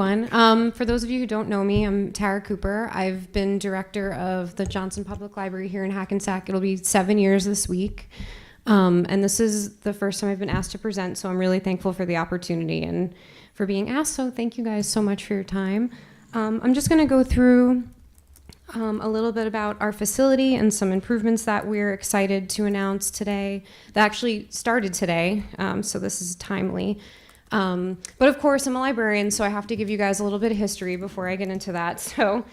everyone. For those of you who don't know me, I'm Tara Cooper. I've been director of the Johnson Public Library here in Hackensack. It'll be 7 years this week. And this is the first time I've been asked to present, so I'm really thankful for the opportunity and for being asked. So thank you guys so much for your time. I'm just going to go through a little bit about our facility and some improvements that we're excited to announce today. That actually started today, so this is timely. But of course, I'm a librarian, so I have to give you guys a little bit of history before I get into that. So,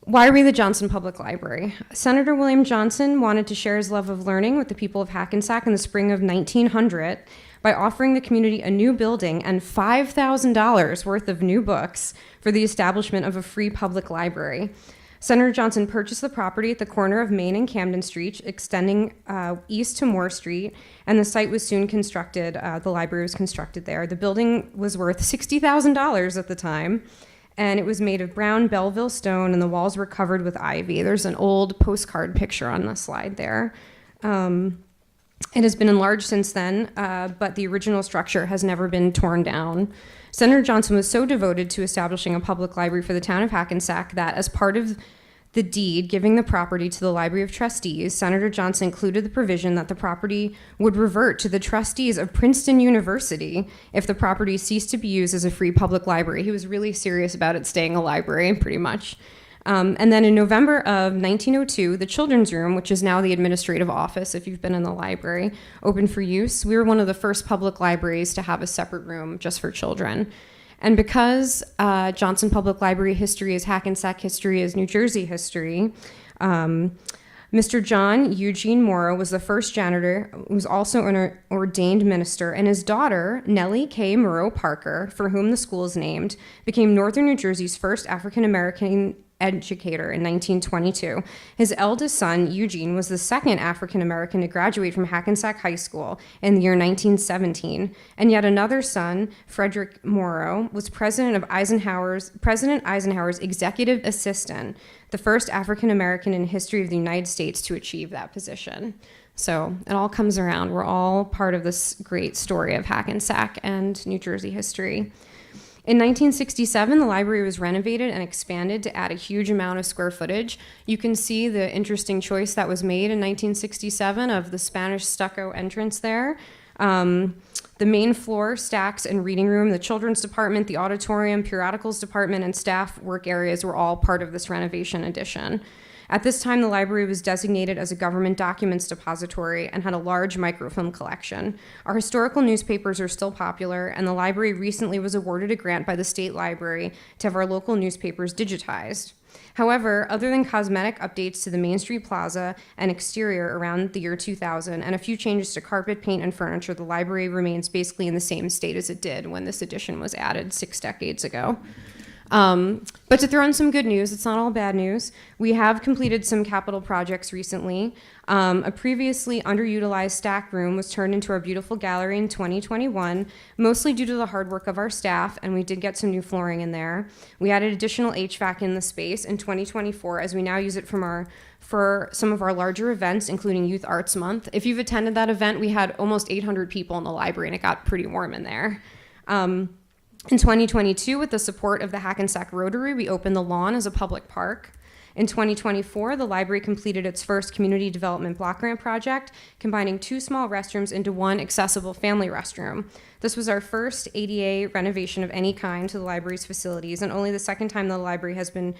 why are we the Johnson Public Library? Senator William Johnson wanted to share his love of learning with the people of Hackensack in the spring of 1900 by offering the community a new building and $5,000 worth of new books for the establishment of a free public library. Senator Johnson purchased the property at the corner of Main and Camden Street, extending east to Moore Street, and the site was soon constructed. The library was constructed there. The building was worth $60,000 at the time, and it was made of brown Belleville stone, and the walls were covered with ivy. There's an old postcard picture on the slide there. It has been enlarged since then, but the original structure has never been torn down. Senator Johnson was so devoted to establishing a public library for the town of Hackensack that as part of the deed giving the property to the Library of Trustees, Senator Johnson included the provision that the property would revert to the trustees of Princeton University if the property ceased to be used as a free public library. He was really serious about it staying a library, pretty much. And then in November of 1902, the Children's Room, which is now the administrative office, if you've been in the library, opened for use. We were one of the first public libraries to have a separate room just for children. And because Johnson Public Library history is Hackensack history, is New Jersey history, Mr. John Eugene Morrow was the first janitor, who was also an ordained minister, and his daughter, Nellie K. Moreau Parker, for whom the school is named, became Northern New Jersey's first African-American educator in 1922. His eldest son, Eugene, was the second African-American to graduate from Hackensack High School in the year 1917. And yet another son, Frederick Morrow, was President Eisenhower's executive assistant, the first African-American in history of the United States to achieve that position. So it all comes around. We're all part of this great story of Hackensack and New Jersey history. In 1967, the library was renovated and expanded to add a huge amount of square footage. You can see the interesting choice that was made in 1967 of the Spanish stucco entrance there. The main floor, stacks, and reading room, the children's department, the auditorium, periodicals department, and staff work areas were all part of this renovation addition. At this time, the library was designated as a government documents depository and had a large microfilm collection. Our historical newspapers are still popular, and the library recently was awarded a grant by the state library to have our local newspapers digitized. However, other than cosmetic updates to the Main Street Plaza and exterior around the year 2000 and a few changes to carpet, paint, and furniture, the library remains basically in the same state as it did when this addition was added 6 decades ago. But to throw in some good news, it's not all bad news. We have completed some capital projects recently. A previously underutilized stack room was turned into our beautiful gallery in 2021, mostly due to the hard work of our staff, and we did get some new flooring in there. We added additional HVAC in the space in 2024, as we now use it for some of our larger events, including Youth Arts Month. If you've attended that event, we had almost 800 people in the library, and it got pretty warm in there. In 2022, with the support of the Hackensack Rotary, we opened the lawn as a public park. In 2024, the library completed its first community development block grant project, combining 2 small restrooms into 1 accessible family restroom. This was our first ADA renovation of any kind to the library's facilities, and only the second time the library has been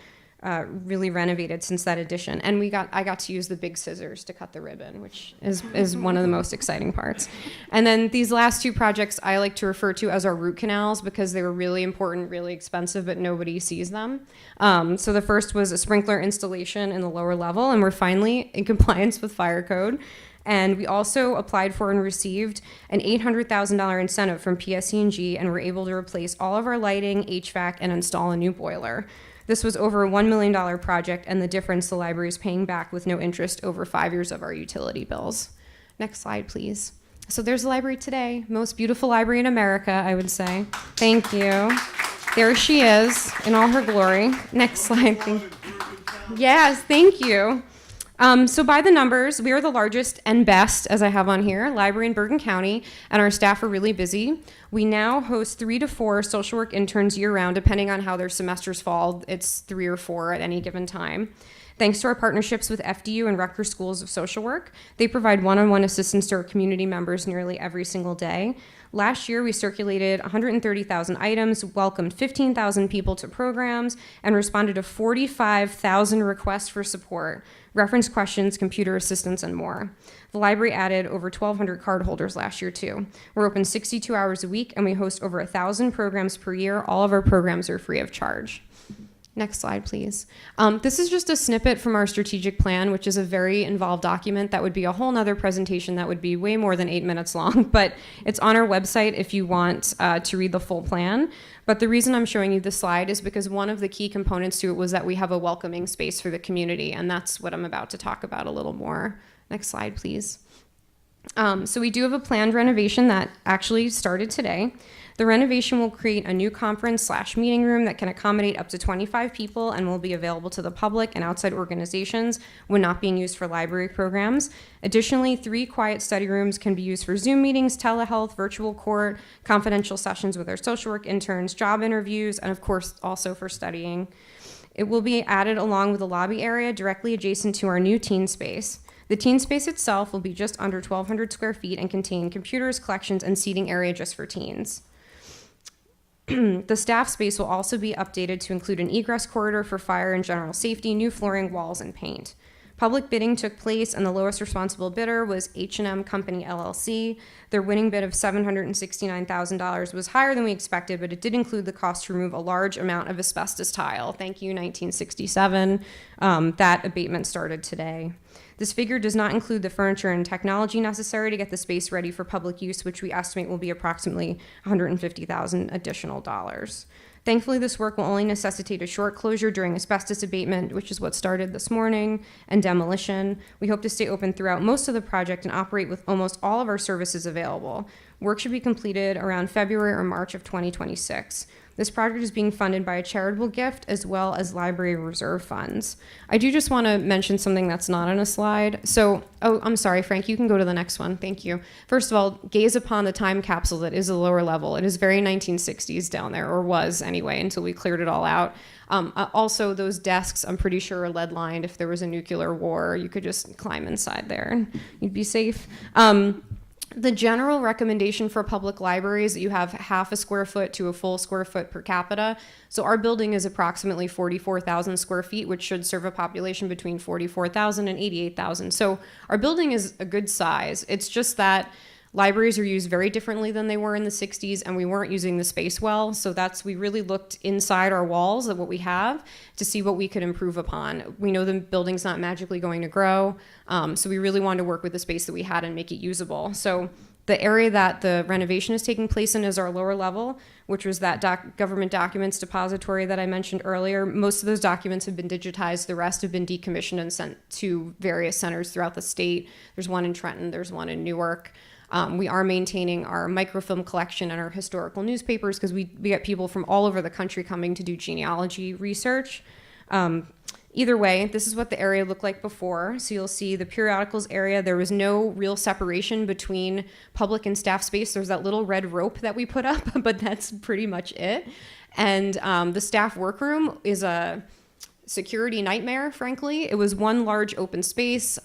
really renovated since that addition. And I got to use the big scissors to cut the ribbon, which is one of the most exciting parts. And then these last 2 projects I like to refer to as our root canals because they were really important, really expensive, but nobody sees them. So the first was a sprinkler installation in the lower level, and we're finally in compliance with fire code. And we also applied for and received an $800,000 incentive from PSE&G, and were able to replace all of our lighting, HVAC, and install a new boiler. This was over a $1 million project, and the difference the library is paying back with no interest over 5 years of our utility bills. Next slide, please. So there's the library today. Most beautiful library in America, I would say. Thank you. There she is in all her glory. Next slide. Yes, thank you. So by the numbers, we are the largest and best, as I have on here, library in Bergen County, and our staff are really busy. We now host 3 to 4 social work interns year-round, depending on how their semesters fall. It's 3 or 4 at any given time. Thanks to our partnerships with FDU and Rutgers Schools of Social Work, they provide one-on-one assistance to our community members nearly every single day. Last year, we circulated 130,000 items, welcomed 15,000 people to programs, and responded to 45,000 requests for support, reference questions, computer assistance, and more. The library added over 1,200 cardholders last year, too. We're open 62 hours a week, and we host over 1,000 programs per year. All of our programs are free of charge. Next slide, please. This is just a snippet from our strategic plan, which is a very involved document that would be a whole nother presentation that would be way more than 8 minutes long, but it's on our website if you want to read the full plan. But the reason I'm showing you this slide is because one of the key components to it was that we have a welcoming space for the community, and that's what I'm about to talk about a little more. Next slide, please. So we do have a planned renovation that actually started today. The renovation will create a new conference/meeting room that can accommodate up to 25 people and will be available to the public and outside organizations when not being used for library programs. Additionally, 3 quiet study rooms can be used for Zoom meetings, telehealth, virtual court, confidential sessions with our social work interns, job interviews, and of course also for studying. It will be added along with the lobby area directly adjacent to our new teen space. The teen space itself will be just under 1,200 square feet and contain computers, collections, and seating area just for teens. The staff space will also be updated to include an egress corridor for fire and general safety, new flooring, walls, and paint. Public bidding took place, and the lowest responsible bidder was H&M Company LLC. Their winning bid of $769,000 was higher than we expected, but it did include the cost to remove a large amount of asbestos tile. Thank you, 1967. That abatement started today. This figure does not include the furniture and technology necessary to get the space ready for public use, which we estimate will be approximately $150,000 additional dollars. Thankfully, this work will only necessitate a short closure during asbestos abatement, which is what started this morning, and demolition. We hope to stay open throughout most of the project and operate with almost all of our services available. Work should be completed around February or March of 2026. This project is being funded by a charitable gift as well as library reserve funds. I do just want to mention something that's not on a slide. So, I'm sorry, Frank, you can go to the next one. Thank you. First of all, gaze upon the time capsule that is the lower level. It is very 1960s down there, or was anyway, until we cleared it all out. Also, those desks, I'm pretty sure, are lead lined. If there was a nuclear war, you could just climb inside there and you'd be safe. The general recommendation for public libraries is that you have half a square foot to a full square foot per capita. So our building is approximately 44,000 square feet, which should serve a population between 44,000 and 88,000. So our building is a good size. It's just that libraries are used very differently than they were in the 60s, and we weren't using the space well. So we really looked inside our walls at what we have to see what we could improve upon. We know the building's not magically going to grow, so we really wanted to work with the space that we had and make it usable. So the area that the renovation is taking place in is our lower level, which was that government documents depository that I mentioned earlier. Most of those documents have been digitized. The rest have been decommissioned and sent to various centers throughout the state. There's one in Trenton, there's one in Newark. We are maintaining our microfilm collection and our historical newspapers because we get people from all over the country coming to do genealogy research. Either way, this is what the area looked like before. So you'll see the periodicals area. There was no real separation between public and staff space. There's that little red rope that we put up, but that's pretty much it. And the staff workroom is a security nightmare, frankly. It was one large open space.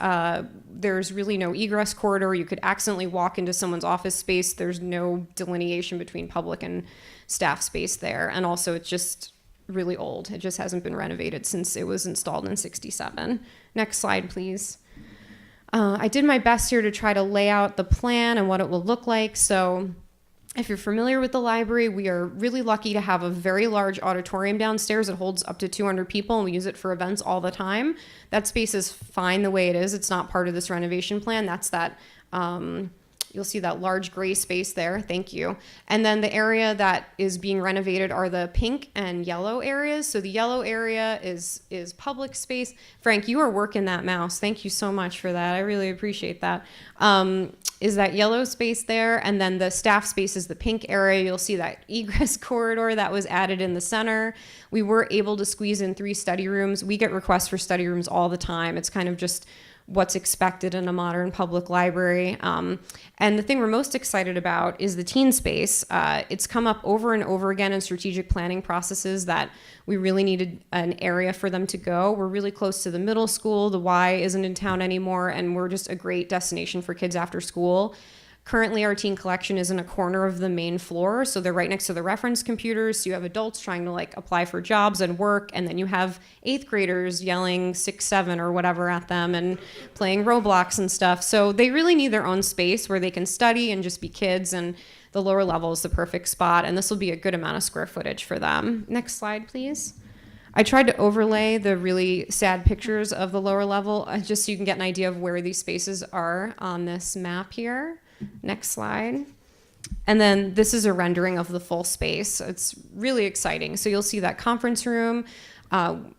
There's really no egress corridor. You could accidentally walk into someone's office space. There's no delineation between public and staff space there. And also it's just really old. It just hasn't been renovated since it was installed in '67. Next slide, please. I did my best here to try to lay out the plan and what it will look like. So if you're familiar with the library, we are really lucky to have a very large auditorium downstairs that holds up to 200 people, and we use it for events all the time. That space is fine the way it is. It's not part of this renovation plan. That's that You'll see that large gray space there. Thank you. And then the area that is being renovated are the pink and yellow areas. So the yellow area is public space. Frank, you are working that mouse. Thank you so much for that. I really appreciate that. Is that yellow space there, and then the staff space is the pink area. You'll see that egress corridor that was added in the center. We were able to squeeze in 3 study rooms. We get requests for study rooms all the time. It's kind of just what's expected in a modern public library. And the thing we're most excited about is the teen space. It's come up over and over again in strategic planning processes that we really needed an area for them to go. We're really close to the middle school. The Y isn't in town anymore, and we're just a great destination for kids after school. Currently, our teen collection is in a corner of the main floor, so they're right next to the reference computers. So you have adults trying to like apply for jobs and work, and then you have 8th graders yelling 6, 7 or whatever at them and playing Roblox and stuff. So they really need their own space where they can study and just be kids, and the lower level is the perfect spot, and this will be a good amount of square footage for them. Next slide, please. I tried to overlay the really sad pictures of the lower level just so you can get an idea of where these spaces are on this map here. Next slide. And then this is a rendering of the full space. It's really exciting. So you'll see that conference room.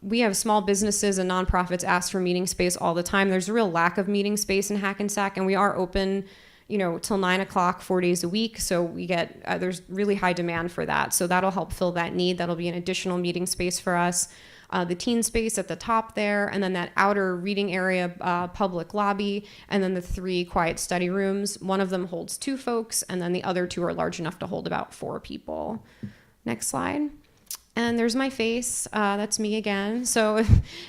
We have small businesses and nonprofits ask for meeting space all the time. There's a real lack of meeting space in Hackensack, and we are open, till 9 o'clock, 4 days a week. So we get, there's really high demand for that. So that'll help fill that need. That'll be an additional meeting space for us. The teen space at the top there, and then that outer reading area, public lobby, and then the 3 quiet study rooms. One of them holds 2 folks, and then the other 2 are large enough to hold about 4 people. Next slide. And there's my face. That's me again. So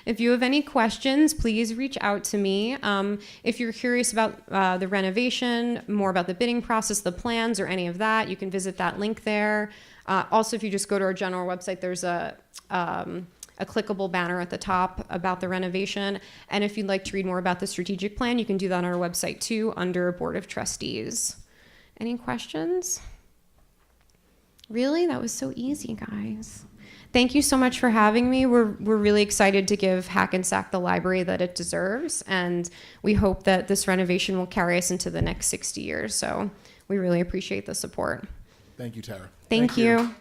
if you have any questions, please reach out to me. If you're curious about the renovation, more about the bidding process, the plans, or any of that, you can visit that link there. Also, if you just go to our general website, there's a clickable banner at the top about the renovation. And if you'd like to read more about the strategic plan, you can do that on our website too, under Board of Trustees. Any questions? Really? That was so easy, guys. Thank you so much for having me. We're really excited to give Hackensack the library that it deserves, and we hope that this renovation will carry us into the next 60 years. So we really appreciate the support. Thank you, Tara. Thank you.